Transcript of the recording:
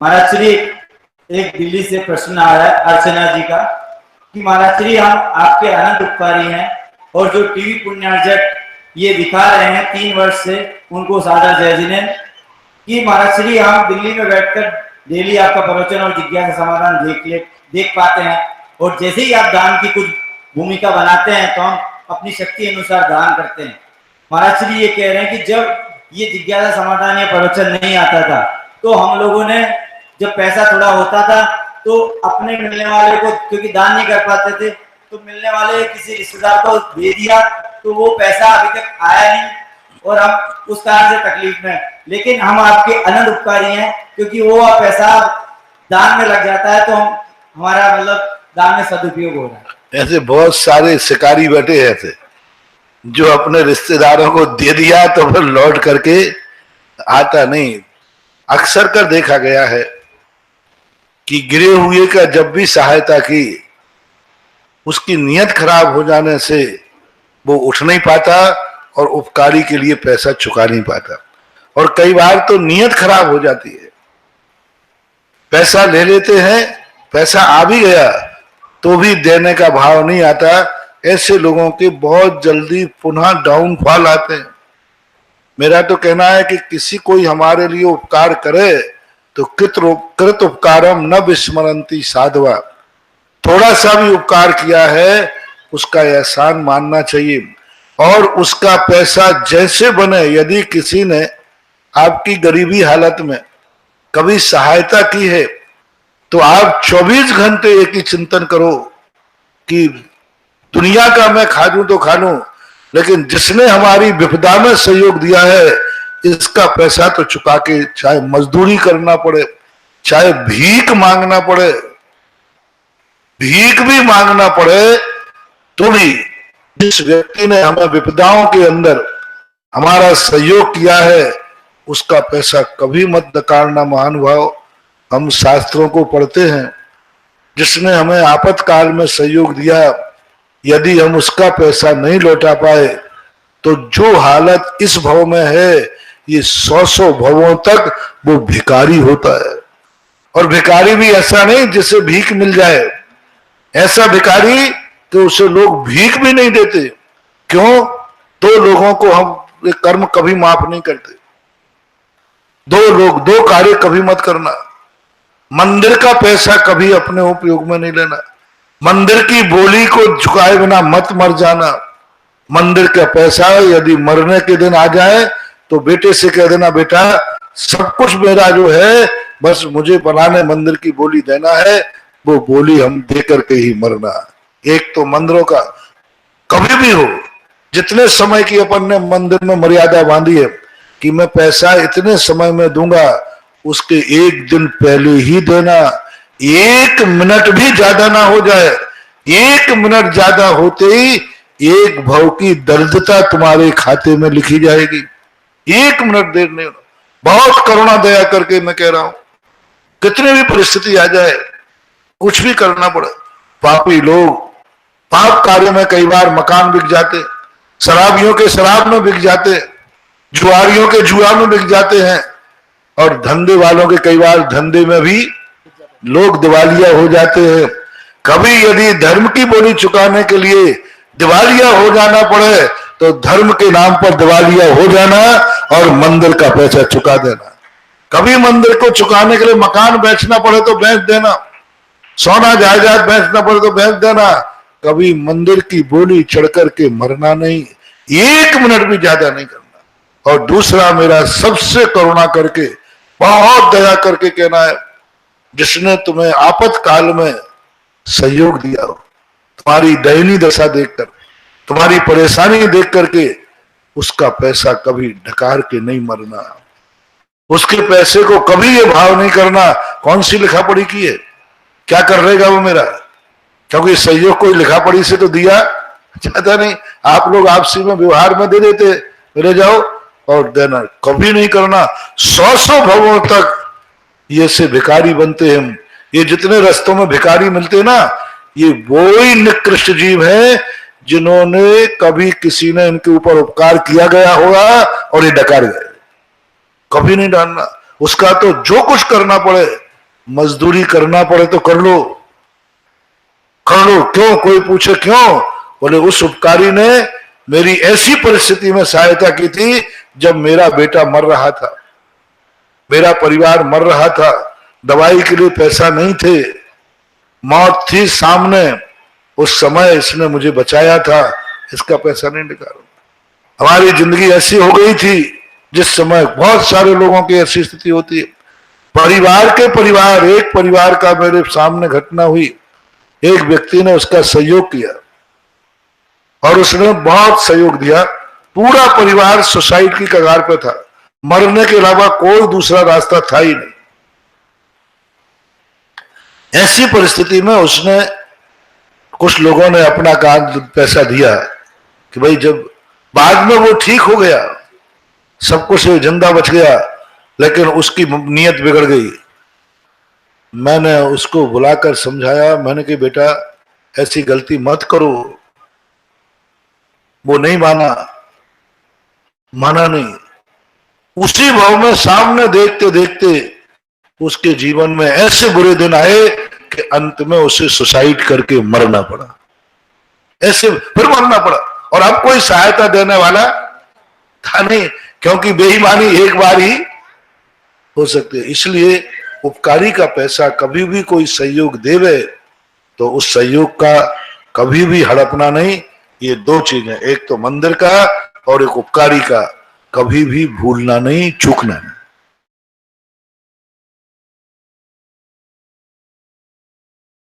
महाराज श्री, एक दिल्ली से प्रश्न आ रहा है अर्चना जी का कि महाराज श्री, हम आपके अनंत उपकारी हैं और जो टीवी पुण्यार्जक ये दिखा रहे हैं 3 वर्ष से, उनको सादर जय जिनेंद्र कि महाराज श्री, हम दिल्ली में बैठकर डेली आपका प्रवचन और जिज्ञासा समाधान देख पाते हैं, और जैसे ही आप दान की कुछ भूमिका बनाते हैं तो हम अपनी शक्ति अनुसार दान करते हैं। महाराज श्री ये कह रहे हैं कि जब ये जिज्ञासा समाधान या प्रवचन नहीं आता था तो हम लोगों ने, जब पैसा थोड़ा होता था तो अपने मिलने वाले को, क्योंकि दान नहीं कर पाते थे, तो मिलने वाले किसी रिश्तेदार को दे दिया, तो वो पैसा अभी तक आया नहीं और हम उस कारण से तकलीफ में। लेकिन हम आपके अनंत उपकारी हैं, क्योंकि वो पैसा दान में लग जाता है तो हमारा मतलब दान में सदुपयोग हो रहा है। ऐसे बहुत सारे शिकारी बैठे हैं ऐसे, जो अपने रिश्तेदारों को दे दिया तो फिर लौट करके आता नहीं। अक्सर कर देखा गया है कि गिरे हुए का जब भी सहायता की, उसकी नीयत खराब हो जाने से वो उठ नहीं पाता और उपकारी के लिए पैसा चुका नहीं पाता। और कई बार तो नीयत खराब हो जाती है, पैसा ले लेते हैं, पैसा आ भी गया तो भी देने का भाव नहीं आता। ऐसे लोगों के बहुत जल्दी पुनः डाउनफॉल आते हैं। मेरा तो कहना है कि किसी कोई हमारे लिए उपकार करे तो कृत उपकारम न विस्मरंती साधवा। थोड़ा सा भी उपकार किया है उसका एहसान मानना चाहिए, और उसका पैसा जैसे बने। यदि किसी ने आपकी गरीबी हालत में कभी सहायता की है तो आप 24 घंटे एक ही चिंतन करो कि दुनिया का मैं खा लूं तो खा लूं, लेकिन जिसने हमारी विपदा में सहयोग दिया है इसका पैसा तो चुका के, चाहे मजदूरी करना पड़े, चाहे भीख मांगना पड़े, भीख भी मांगना पड़े तो भी जिस व्यक्ति ने हमें विपदाओं के अंदर हमारा सहयोग किया है उसका पैसा कभी मत नकारना। महानुभाव, हम शास्त्रों को पढ़ते हैं, जिसने हमें आपातकाल में सहयोग दिया, यदि हम उसका पैसा नहीं लौटा पाए तो जो हालत इस भव में है ये 100 भवों तक वो भिखारी होता है। और भिखारी भी ऐसा नहीं जिसे भीख मिल जाए, ऐसा भिखारी तो उसे लोग भीख भी नहीं देते। क्यों? 2 लोगों को हम कर्म कभी माफ नहीं करते। 2 कार्य कभी मत करना। मंदिर का पैसा कभी अपने उपयोग में नहीं लेना। मंदिर की बोली को झुकाए बिना मत मर जाना। मंदिर का पैसा यदि मरने के दिन आ जाए तो बेटे से कह देना, बेटा सब कुछ मेरा जो है, बस मुझे बनाने मंदिर की बोली देना है, वो बोली हम दे करके ही मरना। एक तो मंदिरों का कभी भी हो, जितने समय की अपन ने मंदिर में मर्यादा बांधी है कि मैं पैसा इतने समय में दूंगा, उसके 1 दिन पहले ही देना। 1 मिनट भी ज्यादा ना हो जाए, 1 मिनट ज्यादा होते ही 1 भव की दरिद्रता तुम्हारे खाते में लिखी जाएगी। 1 मिनट देर नहीं होना। बहुत करुणा दया करके मैं कह रहा हूं, कितनी भी परिस्थिति आ जाए, कुछ भी करना पड़े, पापी लोग पाप कार्य में कई बार मकान बिक जाते, शराबियों के शराब में बिक जाते, जुआरियों के जुआ में बिक जाते हैं, और धंधे वालों के कई बार धंधे में भी लोग दिवालिया हो जाते हैं। कभी यदि धर्म की बोली चुकाने के लिए दिवालिया हो जाना पड़े तो धर्म के नाम पर दिवालिया हो जाना और मंदिर का पैसा चुका देना। कभी मंदिर को चुकाने के लिए मकान बेचना पड़े तो बेच देना, सोना जायदाद बेचना पड़े तो बेच देना। कभी मंदिर की बोली चढ़ करके मरना नहीं, 1 मिनट भी ज्यादा नहीं करना। और दूसरा, मेरा सबसे करुणा करके, बहुत दया करके कहना है, जिसने तुम्हें आपातकाल में सहयोग दिया हो, तुम्हारी दयनीय दशा देखकर, तुम्हारी परेशानी देख करके, उसका पैसा कभी ढकार के नहीं मरना। उसके पैसे को कभी ये भाव नहीं करना कौन सी लिखा पढ़ी की है, क्या कर रहेगा वो मेरा, क्योंकि सहयोग कोई लिखा पढ़ी से तो दिया जाता नहीं। आप लोग आपसी में व्यवहार में दे देते, मेरे जाओ और देना, कभी नहीं करना। 100 भवों तक ये से भिखारी बनते हैं। ये जितने रास्तों में भिखारी मिलते हैं ना, ये वो ही निकृष्ट जीव है जिन्होंने कभी किसी ने इनके ऊपर उपकार किया गया होगा और ये डकार गए। कभी नहीं डालना। उसका तो जो कुछ करना पड़े मजदूरी करना पड़े तो कर लो, कर लो। क्यों? कोई पूछे क्यों? बोले उस उपकारी ने मेरी ऐसी परिस्थिति में सहायता की थी जब मेरा बेटा मर रहा था, मेरा परिवार मर रहा था, दवाई के लिए पैसा नहीं थे, मौत थी सामने, उस समय इसने मुझे बचाया था, इसका पैसा नहीं निकाला। हमारी जिंदगी ऐसी हो गई थी जिस समय बहुत सारे लोगों की ऐसी स्थिति होती है। परिवार के परिवार, एक परिवार का मेरे सामने घटना हुई, एक व्यक्ति ने उसका सहयोग किया और उसने बहुत सहयोग दिया। पूरा परिवार सुसाइड की कगार पे था, मरने के अलावा कोई दूसरा रास्ता था ही नहीं। ऐसी परिस्थिति में उसने, कुछ लोगों ने अपना पैसा दिया कि भाई, जब बाद में वो ठीक हो गया, सब कुछ जिंदा बच गया, लेकिन उसकी नीयत बिगड़ गई। मैंने उसको बुलाकर समझाया, मैंने कहा बेटा ऐसी गलती मत करो। वो नहीं माना नहीं। उसी भाव में सामने देखते देखते उसके जीवन में ऐसे बुरे दिन आए कि अंत में उसे सुसाइड करके मरना पड़ा, ऐसे फिर मरना पड़ा। और अब कोई सहायता देने वाला था नहीं, क्योंकि बेईमानी एक बार ही हो सकती है। इसलिए उपकारी का पैसा कभी भी कोई सहयोग देवे तो उस सहयोग का कभी भी हड़पना नहीं। ये दो चीजें, एक तो मंदिर का और एक उपकारी का, कभी भी भूलना नहीं, चूकना नहीं।